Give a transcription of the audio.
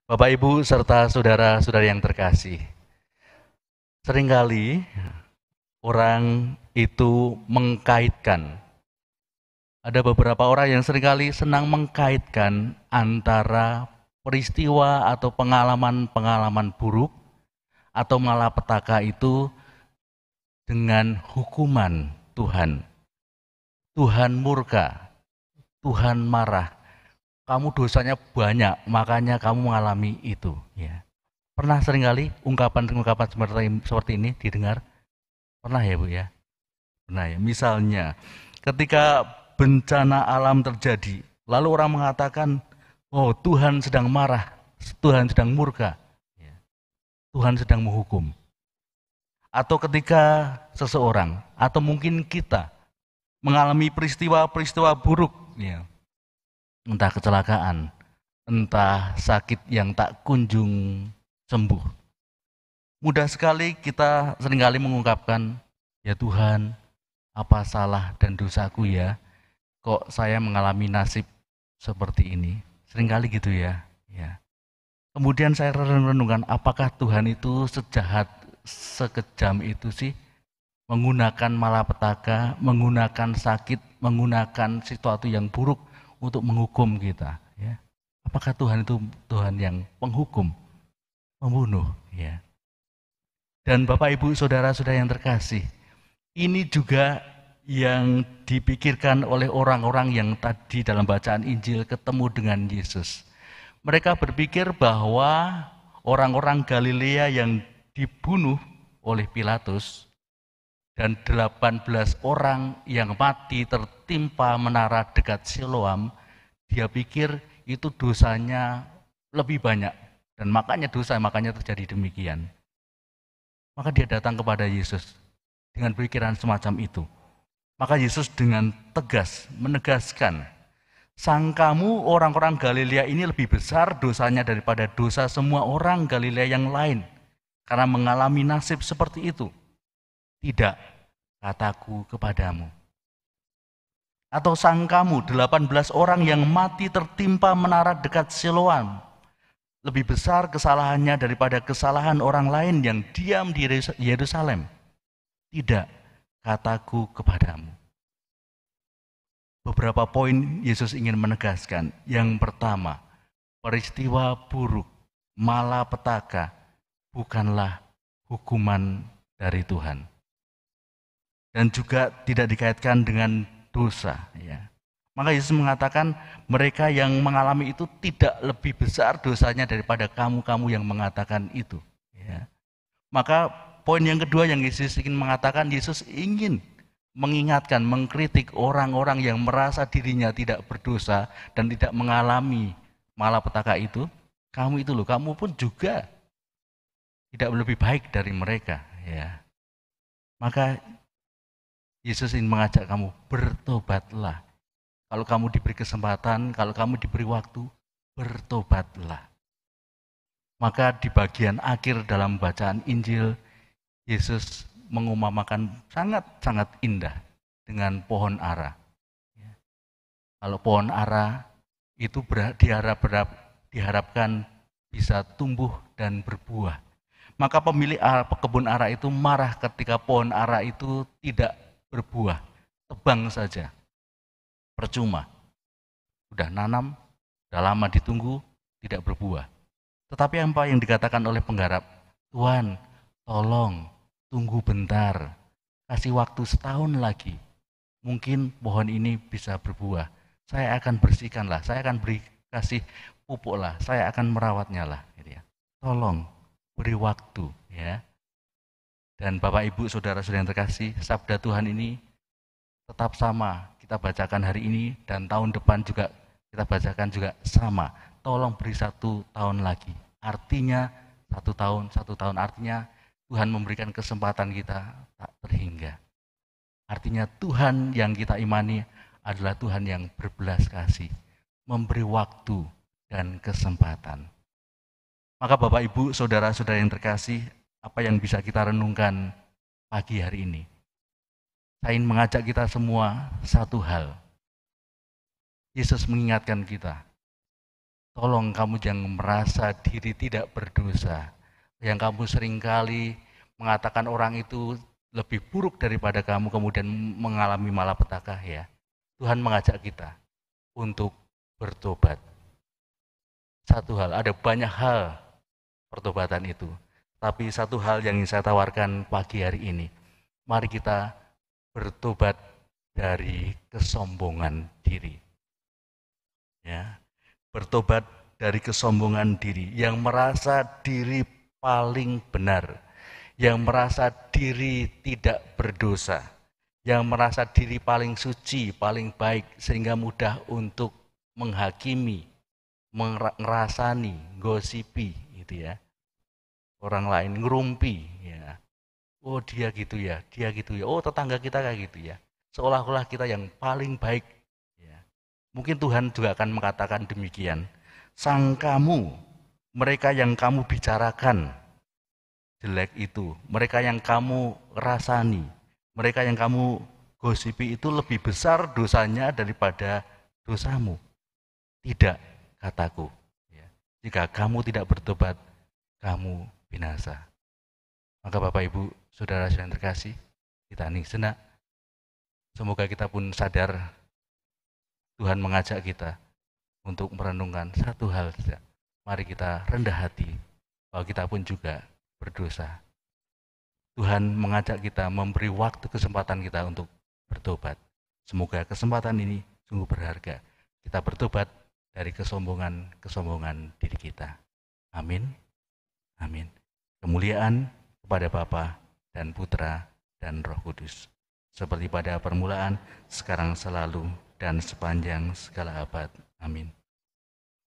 Bapak, Ibu, serta saudara-saudari yang terkasih, seringkali orang itu mengkaitkan, ada beberapa orang yang seringkali senang mengkaitkan antara peristiwa atau pengalaman-pengalaman buruk atau malapetaka itu dengan hukuman Tuhan. Tuhan murka, Tuhan marah, kamu dosanya banyak, makanya kamu mengalami itu. Ya. Pernah seringkali ungkapan-ungkapan seperti ini didengar? Pernah ya Bu ya? Pernah ya. Misalnya ketika bencana alam terjadi, lalu orang mengatakan, oh Tuhan sedang marah, Tuhan sedang murka, ya, Tuhan sedang menghukum. Atau ketika seseorang, atau mungkin kita, mengalami peristiwa-peristiwa buruk, ya, entah kecelakaan, entah sakit yang tak kunjung sembuh. Mudah sekali kita seringkali mengungkapkan, ya Tuhan, apa salah dan dosaku ya? Kok saya mengalami nasib seperti ini? Seringkali gitu ya. Ya. Kemudian saya renungkan, apakah Tuhan itu sejahat, sekejam itu sih? Menggunakan malapetaka, menggunakan sakit, menggunakan sesuatu yang buruk untuk menghukum kita. Ya. Apakah Tuhan itu Tuhan yang penghukum, pembunuh? Ya. Dan Bapak, Ibu, saudara-saudara yang terkasih, ini juga yang dipikirkan oleh orang-orang yang tadi dalam bacaan Injil ketemu dengan Yesus. Mereka berpikir bahwa orang-orang Galilea yang dibunuh oleh Pilatus dan 18 orang yang mati tertimpa menara dekat Siloam, dia pikir itu dosanya lebih banyak dan makanya terjadi demikian. Maka dia datang kepada Yesus dengan pikiran semacam itu. Maka Yesus dengan tegas menegaskan, sangkamu orang-orang Galilea ini lebih besar dosanya daripada dosa semua orang Galilea yang lain karena mengalami nasib seperti itu. Tidak, kataku kepadamu. Atau sangkamu 18 orang yang mati tertimpa menara dekat Siloam lebih besar kesalahannya daripada kesalahan orang lain yang diam di Yerusalem. Tidak, kataku kepadamu. Beberapa poin Yesus ingin menegaskan. Yang pertama, peristiwa buruk, malapetaka bukanlah hukuman dari Tuhan. Dan juga tidak dikaitkan dengan dosa. Ya. Maka Yesus mengatakan mereka yang mengalami itu tidak lebih besar dosanya daripada kamu-kamu yang mengatakan itu. Ya. Maka poin yang kedua yang Yesus ingin mengatakan, Yesus ingin mengingatkan, mengkritik orang-orang yang merasa dirinya tidak berdosa dan tidak mengalami malapetaka itu. Kamu itu loh, kamu pun juga tidak lebih baik dari mereka. Ya. Maka Yesus ingin mengajak kamu, bertobatlah. Kalau kamu diberi kesempatan, kalau kamu diberi waktu, bertobatlah. Maka di bagian akhir dalam bacaan Injil, Yesus mengumamakan sangat-sangat indah dengan pohon ara. Kalau pohon ara itu diharapkan bisa tumbuh dan berbuah. Maka pemilik kebun ara itu marah ketika pohon ara itu tidak berbuah. Tebang saja, percuma. Sudah nanam, sudah lama ditunggu, tidak berbuah. Tetapi apa yang dikatakan oleh penggarap? Tuhan, tolong, tunggu bentar, kasih waktu setahun lagi. Mungkin pohon ini bisa berbuah. Saya akan bersihkan lah, saya akan kasih pupuk lah, saya akan merawatnya lah. Gitu ya. Tolong, beri waktu. Ya. Dan Bapak, Ibu, Saudara-saudara yang terkasih, sabda Tuhan ini tetap sama. Kita bacakan hari ini dan tahun depan juga kita bacakan juga sama. Tolong beri 1 tahun lagi. Artinya 1 tahun artinya Tuhan memberikan kesempatan kita tak terhingga. Artinya Tuhan yang kita imani adalah Tuhan yang berbelas kasih, memberi waktu dan kesempatan. Maka Bapak, Ibu, Saudara-saudara yang terkasih, apa yang bisa kita renungkan pagi hari ini? Saya ingin mengajak kita semua satu hal. Yesus mengingatkan kita, Tolong kamu jangan merasa diri tidak berdosa. Yang kamu seringkali mengatakan orang itu lebih buruk daripada kamu, kemudian mengalami malapetaka ya. Tuhan mengajak kita untuk bertobat. Satu hal, ada banyak hal pertobatan itu. Tapi satu hal yang ingin saya tawarkan pagi hari ini. Mari kita bertobat dari kesombongan diri. Ya, bertobat dari kesombongan diri yang merasa diri paling benar, yang merasa diri tidak berdosa, yang merasa diri paling suci, paling baik, sehingga mudah untuk menghakimi, ngerasani, gosipi, gitu ya. Orang lain ngerumpi, ya. Oh dia gitu ya, dia gitu ya. Oh tetangga kita kayak gitu ya. Seolah-olah kita yang paling baik. Ya. Mungkin Tuhan juga akan mengatakan demikian. Sangkamu, mereka yang kamu bicarakan jelek itu, mereka yang kamu rasani, mereka yang kamu gosipi itu lebih besar dosanya daripada dosamu. Tidak, kataku. Ya. Jika kamu tidak bertobat, kamu binasa. Maka Bapak Ibu, Saudara yang terkasih, kita hening sejenak. Semoga kita pun sadar Tuhan mengajak kita untuk merenungkan satu hal saja. Mari kita rendah hati bahwa kita pun juga berdosa. Tuhan mengajak kita, memberi waktu kesempatan kita untuk bertobat. Semoga kesempatan ini sungguh berharga. Kita bertobat dari kesombongan diri kita. Amin. Amin. Kemuliaan kepada Bapa dan Putra dan Roh Kudus. Seperti pada permulaan, sekarang selalu, dan sepanjang segala abad. Amin.